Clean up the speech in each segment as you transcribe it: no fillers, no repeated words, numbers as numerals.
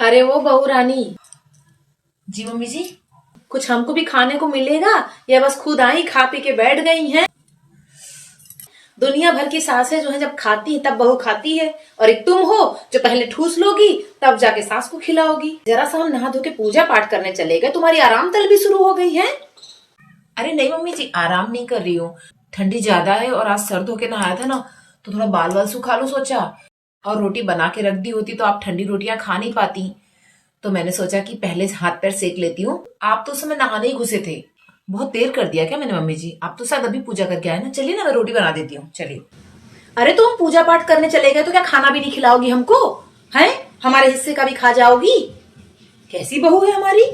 अरे वो बहू रानी, जी मम्मी जी। कुछ हमको भी खाने को मिलेगा या बस खुद आई खा पी के बैठ गई हैं? दुनिया भर की सासें जो है जब खाती है तब बहू खाती है, और एक तुम हो जो पहले ठूस लोगी तब जाके सास को खिलाओगी। जरा सा हम नहा धो के पूजा पाठ करने चले गए, तुम्हारी आराम तल भी शुरू हो गई है। अरे नहीं मम्मी जी, आराम नहीं कर रही हूँ। ठंडी ज्यादा है और आज सर धो के नहाया था ना, तो थोड़ा बाल बाल सुखा लूं सोचा। और रोटी बना के रख दी होती तो आप ठंडी रोटियां खा नहीं पाती। तो मैंने सोचा कि पहले हाथ पैर सेक लेती हूँ। आप तो उस समय नहाने ही घुसे थे। बहुत देर कर दिया क्या मैंने मम्मी जी? आप तो शायद अभी पूजा करके आए ना। चलिए ना, मैं रोटी बना देती हूँ, चलिए। अरे तो हम पूजा पाठ करने चले गए तो क्या खाना भी नहीं खिलाओगी हमको? हैं, हमारे हिस्से का भी खा जाओगी? कैसी बहू है हमारी?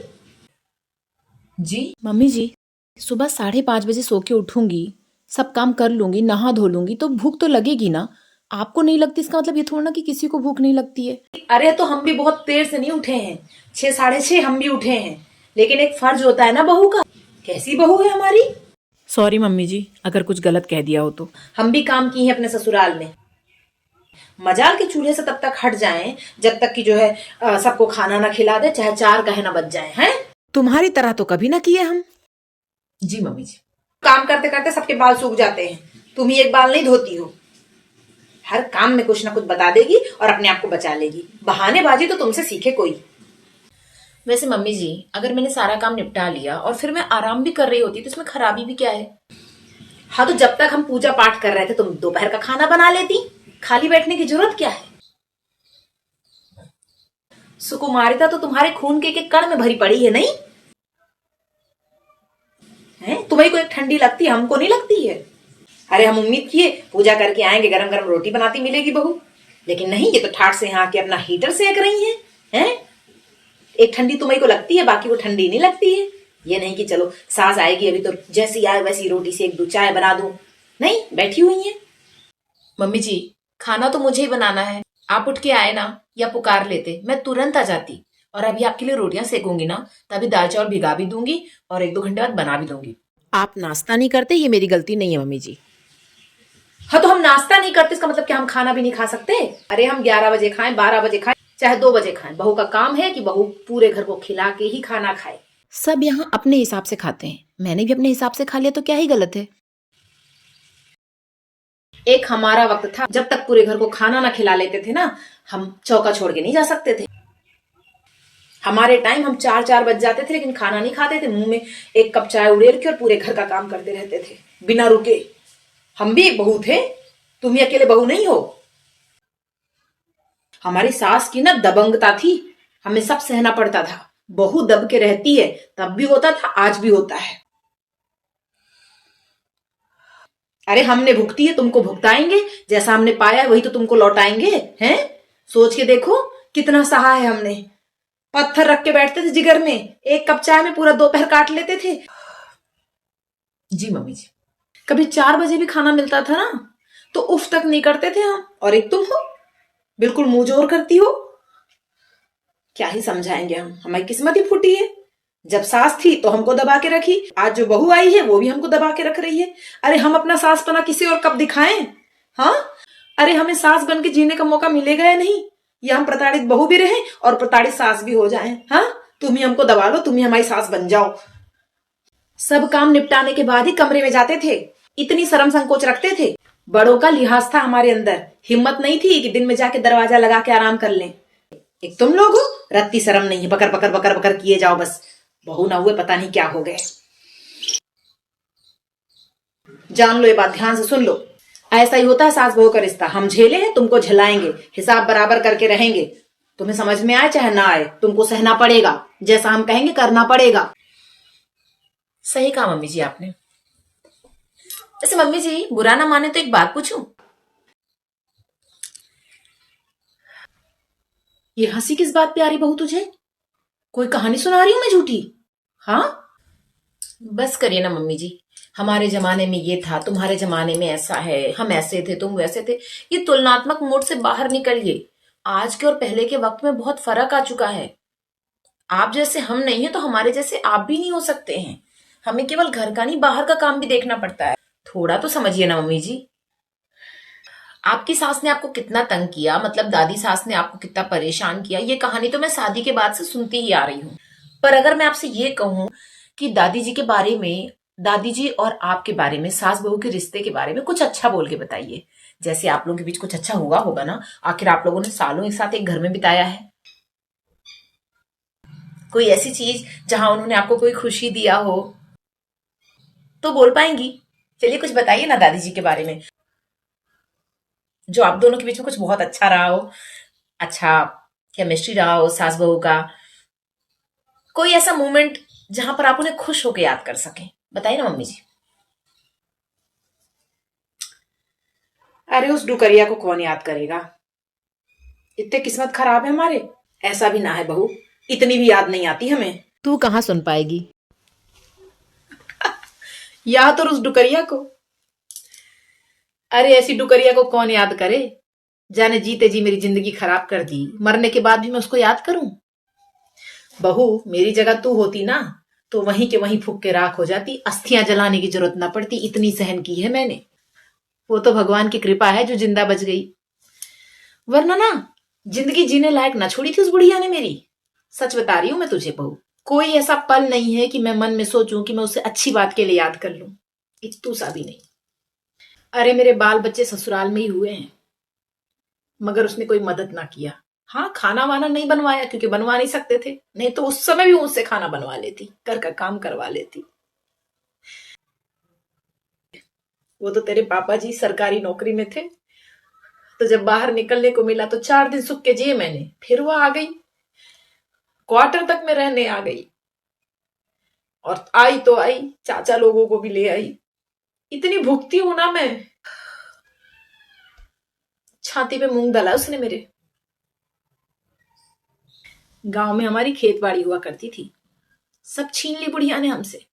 जी मम्मी जी, सुबह 5:30 बजे सो के उठूंगी, सब काम कर लूंगी, नहा धो लूंगी तो भूख तो लगेगी ना। आपको नहीं लगती इसका मतलब ये थोड़ा ना कि किसी को भूख नहीं लगती है। अरे तो हम भी बहुत देर से नहीं उठे हैं, 6 साढ़े 6 हम भी उठे हैं, लेकिन एक फर्ज होता है ना बहू का। कैसी बहू है हमारी? सॉरी मम्मी जी, अगर कुछ गलत कह दिया हो तो। हम भी काम की हैं अपने ससुराल में। मजाल के चूल्हे से तब तक हट जाएं जब तक कि जो है सबको खाना ना खिला दे, चाहे 4 कहे ना बज जाए हैं। तुम्हारी तरह तो कभी ना किए हम। जी मम्मी जी। काम करते करते सबके बाल सूख जाते हैं, तुम ही एक बाल नहीं धोती हो। हर काम में कुछ ना कुछ बता देगी और अपने आप को बचा लेगी। बहानेबाजी तो तुमसे सीखे कोई। वैसे मम्मी जी, अगर मैंने सारा काम निपटा लिया और फिर मैं आराम भी कर रही होती तो इसमें खराबी भी क्या है? हाँ, तो जब तक हम पूजा पाठ कर रहे थे तुम दोपहर का खाना बना लेती। खाली बैठने की जरूरत क्या है? सुकुमारिता तो तुम्हारे खून के कण में भरी पड़ी है, नहीं है? तुम्हें कोई ठंडी लगती है, हमको नहीं लगती है। अरे हम उम्मीद किए पूजा करके आएंगे, गरम गरम रोटी बनाती मिलेगी बहू, लेकिन नहीं, ये तो ठाट से यहाँ के अपना हीटर सेक रही है। हैं? एक ठंडी तुम्हें को लगती है, बाकी को ठंडी नहीं लगती है। ये नहीं कि चलो सास आएगी अभी तो जैसी आए वैसी रोटी सेक दूं, चाय बना दूं। नहीं, बैठी हुई है। मम्मी जी, खाना तो मुझे ही बनाना है। आप उठ के आए ना, या पुकार लेते, मैं तुरंत आ जाती। और अभी आपके लिए रोटियां सेकूंगी ना, तभी दाल चावल भिगा भी दूंगी और 1-2 घंटे बाद बना भी दूंगी। आप नाश्ता नहीं करते, ये मेरी गलती नहीं है मम्मी जी। हाँ, तो हम नाश्ता नहीं करते इसका मतलब क्या हम खाना भी नहीं खा सकते? अरे हम 11 बजे खाएं, 12 बजे खाएं, चाहे 2 बजे खाएं, बहू का काम है कि बहू पूरे घर को खिला के ही खाना खाए। सब यहाँ अपने हिसाब से खाते हैं, मैंने भी अपने हिसाब से खा लिया तो क्या ही गलत है। एक हमारा वक्त था जब तक पूरे घर को खाना ना खिला लेते थे ना, हम चौका छोड़ के नहीं जा सकते थे। हमारे टाइम हम 4-4 बज जाते थे लेकिन खाना नहीं खाते थे, मुंह में 1 कप चाय उड़ेल के और पूरे घर का काम करते रहते थे बिना रुके। हम भी एक बहू थे, तुम ही अकेले बहू नहीं हो। हमारी सास की ना दबंगता थी, हमें सब सहना पड़ता था। बहू दब के रहती है, तब भी होता था, आज भी होता है। अरे हमने भुगती है, तुमको भुगताएंगे। जैसा हमने पाया है वही तो तुमको लौटाएंगे। हैं? सोच के देखो कितना सहा है हमने। पत्थर रख के बैठते थे जिगर में, 1 कप चाय में पूरा दोपहर काट लेते थे। जी मम्मी जी। कभी 4 बजे भी खाना मिलता था ना तो उफ तक नहीं करते थे हम, और एक तुम हो बिल्कुल मुंह जोर करती हो। क्या ही समझाएंगे हम, हमारी किस्मत ही फूटी है। जब सास थी तो हमको दबा के रखी, आज जो बहू आई है वो भी हमको दबा के रख रही है। अरे हम अपना सासपना किसी और कब दिखाएं? हाँ, अरे हमें सास बन के जीने का मौका मिलेगा या नहीं? या हम प्रताड़ित बहू भी रहें और प्रताड़ित सास भी हो जाएं? हाँ, तुम ही हमको दबा लो, तुम ही हमारी सास बन जाओ। सब काम निपटाने के बाद ही कमरे में जाते थे, इतनी शर्म संकोच रखते थे। बड़ों का लिहाज था हमारे अंदर, हिम्मत नहीं थी कि दिन में जाके दरवाजा लगा के आराम कर लें। एक तुम लोग हो, रत्ती शर्म नहीं है, बकर बकर बकर बकर किए जाओ बस। बहू ना हुए पता नहीं क्या हो गए। जान लो ये बात, ध्यान से सुन लो। ऐसा ही होता है सास बहू का रिश्ता। हम झेले हैं, तुमको झेलाएंगे, हिसाब बराबर करके रहेंगे। तुम्हें समझ में आए चाहे ना आए, तुमको सहना पड़ेगा, जैसा हम कहेंगे करना पड़ेगा। सही कहा मम्मी जी आपने। वैसे मम्मी जी, बुरा ना माने तो एक बात पूछूं? ये हंसी किस बात पे आ रही बहू तुझे? कोई कहानी सुना रही हूं मैं झूठी? हाँ, बस करिए ना मम्मी जी। हमारे जमाने में ये था, तुम्हारे जमाने में ऐसा है, हम ऐसे थे, तुम वैसे थे। ये तुलनात्मक मोड से बाहर निकलिए। आज के और पहले के वक्त में बहुत फर्क आ चुका है। आप जैसे हम नहीं है तो हमारे जैसे आप भी नहीं हो सकते हैं। हमें केवल घर का नहीं, बाहर का काम भी देखना पड़ता है। थोड़ा तो समझिए ना मम्मी जी। आपकी सास ने आपको कितना तंग किया, मतलब दादी सास ने आपको कितना परेशान किया, ये कहानी तो मैं शादी के बाद से सुनती ही आ रही हूँ। पर अगर मैं आपसे ये कहूं कि दादी जी के बारे में, दादी जी और आपके बारे में, सास बहू के रिश्ते के बारे में कुछ अच्छा बोल के बताइए। जैसे आप लोगों के बीच कुछ अच्छा हुआ होगा ना, आखिर आप लोगों ने सालों एक साथ एक घर में बिताया है। कोई ऐसी चीज जहां उन्होंने आपको कोई खुशी दिया हो तो बोल पाएंगी। चलिए कुछ बताइए ना दादी जी के बारे में, जो आप दोनों के बीच में कुछ बहुत अच्छा रहा हो, अच्छा केमिस्ट्री रहा हो सास बहू का, कोई ऐसा मोमेंट जहां पर आप उन्हें खुश होकर याद कर सकें। बताइए ना मम्मी जी। अरे उस डुकरिया को कौन याद करेगा, इतने किस्मत खराब है हमारे। ऐसा भी ना है बहू, इतनी भी याद नहीं आती हमें। तू कहाँ सुन पाएगी। याद और उस डुकरिया को, अरे ऐसी डुकरिया को कौन याद करे, जाने जीते जी मेरी जिंदगी खराब कर दी, मरने के बाद भी मैं उसको याद करूं। बहू मेरी जगह तू होती ना तो वहीं के वहीं फूक के राख हो जाती, अस्थियां जलाने की जरूरत ना पड़ती, इतनी सहन की है मैंने। वो तो भगवान की कृपा है जो जिंदा बच गई, वरना ना जिंदगी जीने लायक ना छोड़ी थी उस बुढ़िया ने मेरी। सच बता रही हूं मैं तुझे बहू, कोई ऐसा पल नहीं है कि मैं मन में सोचूं कि मैं उसे अच्छी बात के लिए याद कर लूं, इतू सा भी नहीं। अरे मेरे बाल बच्चे ससुराल में ही हुए हैं, मगर उसने कोई मदद ना किया। हाँ खाना वाना नहीं बनवाया क्योंकि बनवा नहीं सकते थे, नहीं तो उस समय भी मुझसे खाना बनवा लेती, घर का काम करवा लेती। वो तो तेरे पापा जी सरकारी नौकरी में थे, तो जब बाहर निकलने को मिला तो 4 दिन सुख के जिए मैंने, फिर वो आ गई, क्वार्टर तक में रहने आ गई, और आई तो आई चाचा लोगों को भी ले आई। इतनी भुगती हूं ना मैं, छाती पे मूंग डाला उसने मेरे। गांव में हमारी खेत बाड़ी हुआ करती थी, सब छीन ली बुढ़िया ने हमसे।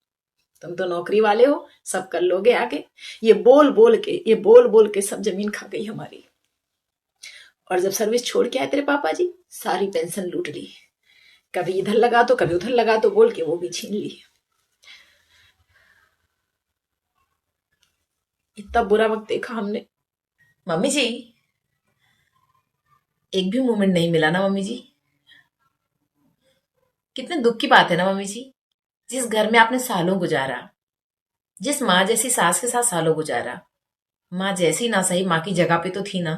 तुम तो नौकरी वाले हो, सब कर लोगे आगे, ये बोल बोल के सब जमीन खा गई हमारी। और जब सर्विस छोड़ के आए तेरे पापा जी, सारी पेंशन लूट ली, कभी इधर लगा तो कभी उधर लगा तो बोल के वो भी छीन ली। इतना बुरा वक्त देखा हमने। मम्मी जी, एक भी मोमेंट नहीं मिला ना मम्मी जी। कितने दुख की बात है ना मम्मी जी, जिस घर में आपने सालों गुजारा, जिस माँ जैसी सास के साथ सालों गुजारा, माँ जैसी ना सही माँ की जगह पे तो थी ना,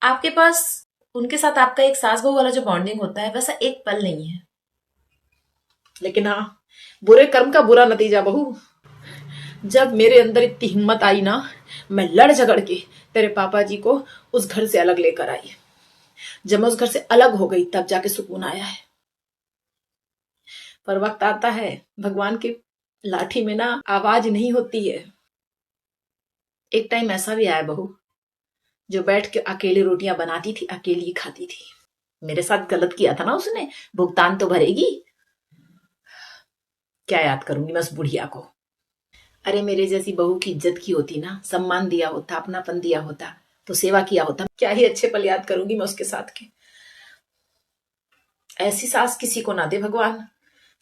आपके पास उनके साथ आपका एक सास बहू वाला जो बॉन्डिंग होता है वैसा एक पल नहीं है। लेकिन हाँ, बुरे कर्म का बुरा नतीजा बहू। जब मेरे अंदर इतनी हिम्मत आई ना, मैं लड़ झगड़ के तेरे पापा जी को उस घर से अलग लेकर आई। जब मैं उस घर से अलग हो गई तब जाके सुकून आया है। पर वक्त आता है, भगवान की लाठी में ना आवाज नहीं होती है। एक टाइम ऐसा भी आया बहू, जो बैठ के अकेली रोटियां बनाती थी, अकेली ही खाती थी। मेरे साथ गलत किया था ना उसने, भुगतान तो भरेगी। क्या याद करूंगी मैं उस बुढ़िया को। अरे मेरे जैसी बहू की इज्जत की होती ना, सम्मान दिया होता, अपनापन दिया होता, तो सेवा किया होता, क्या ही अच्छे पल याद करूंगी मैं उसके साथ के। ऐसी सास किसी को ना दे भगवान,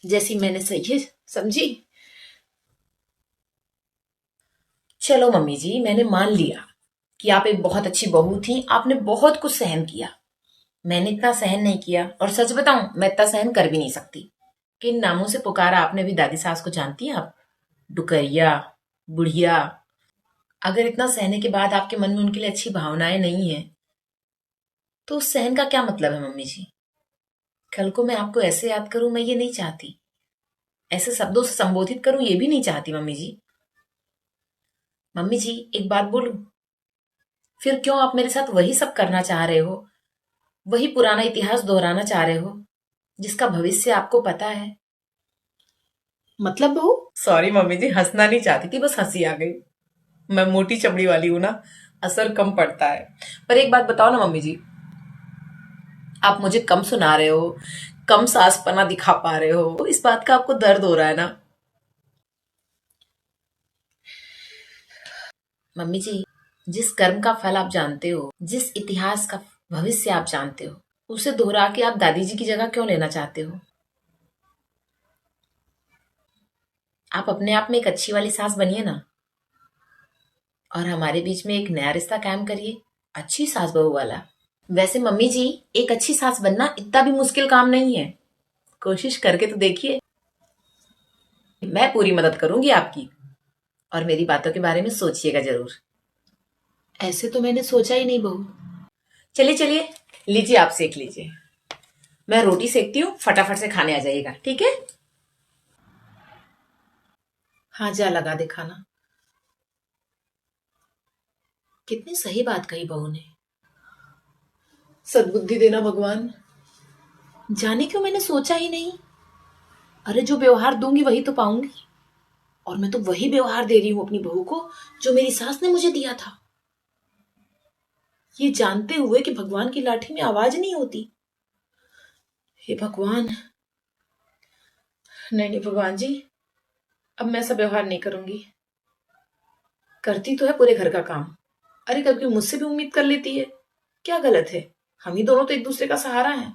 जैसी मैंने सही है समझी। चलो मम्मी जी, मैंने मान लिया कि आप एक बहुत अच्छी बहू थी, आपने बहुत कुछ सहन किया। मैंने इतना सहन नहीं किया, और सच बताऊं मैं इतना सहन कर भी नहीं सकती। किन नामों से पुकारा आपने भी दादी सास को, जानती हैं आप? डुकरिया, बुढ़िया। अगर इतना सहने के बाद आपके मन में उनके लिए अच्छी भावनाएं नहीं है तो उस सहन का क्या मतलब है मम्मी जी? कल को मैं आपको ऐसे याद करूं, मैं ये नहीं चाहती। ऐसे शब्दों से संबोधित करूं, ये भी नहीं चाहती मम्मी जी। मम्मी जी एक बात बोलूं, फिर क्यों आप मेरे साथ वही सब करना चाह रहे हो, वही पुराना इतिहास दोहराना चाह रहे हो जिसका भविष्य आपको पता है? मतलब बहू, सॉरी मम्मी जी, हंसना नहीं चाहती थी, बस हंसी आ गई। मैं मोटी चमड़ी वाली हूं ना, असर कम पड़ता है। पर एक बात बताओ ना मम्मी जी, आप मुझे कम सुना रहे हो, कम सासपना दिखा पा रहे हो, इस बात का आपको दर्द हो रहा है ना? मम्मी जी, जिस कर्म का फल आप जानते हो, जिस इतिहास का भविष्य आप जानते हो, उसे दोहरा के आप दादी जी की जगह क्यों लेना चाहते हो? आप अपने आप में एक अच्छी वाली सास बनिए ना। और हमारे बीच में एक नया रिश्ता कायम करिए, अच्छी सास बहू वाला। वैसे मम्मी जी, एक अच्छी सास बनना इतना भी मुश्किल काम नहीं है, कोशिश करके तो देखिए। मैं पूरी मदद करूंगी आपकी, और मेरी बातों के बारे में सोचिएगा जरूर। ऐसे तो मैंने सोचा ही नहीं बहू। चलिए चलिए, लीजिए आप सेक लीजिए, मैं रोटी सेकती हूँ, फटाफट से खाने आ जाइएगा, ठीक है? हाँ, जा लगा दे खाना। कितनी सही बात कही बहू ने। सद्बुद्धि देना भगवान। जाने क्यों मैंने सोचा ही नहीं। अरे जो व्यवहार दूंगी वही तो पाऊंगी, और मैं तो वही व्यवहार दे रही हूं अपनी बहू को जो मेरी सास ने मुझे दिया था, ये जानते हुए कि भगवान की लाठी में आवाज नहीं होती। हे भगवान। नहीं नहीं भगवान जी, अब मैं ऐसा व्यवहार नहीं करूंगी। करती तो है पूरे घर का काम, अरे कभी मुझसे भी उम्मीद कर लेती है, क्या गलत है? हम ही दोनों तो एक दूसरे का सहारा हैं।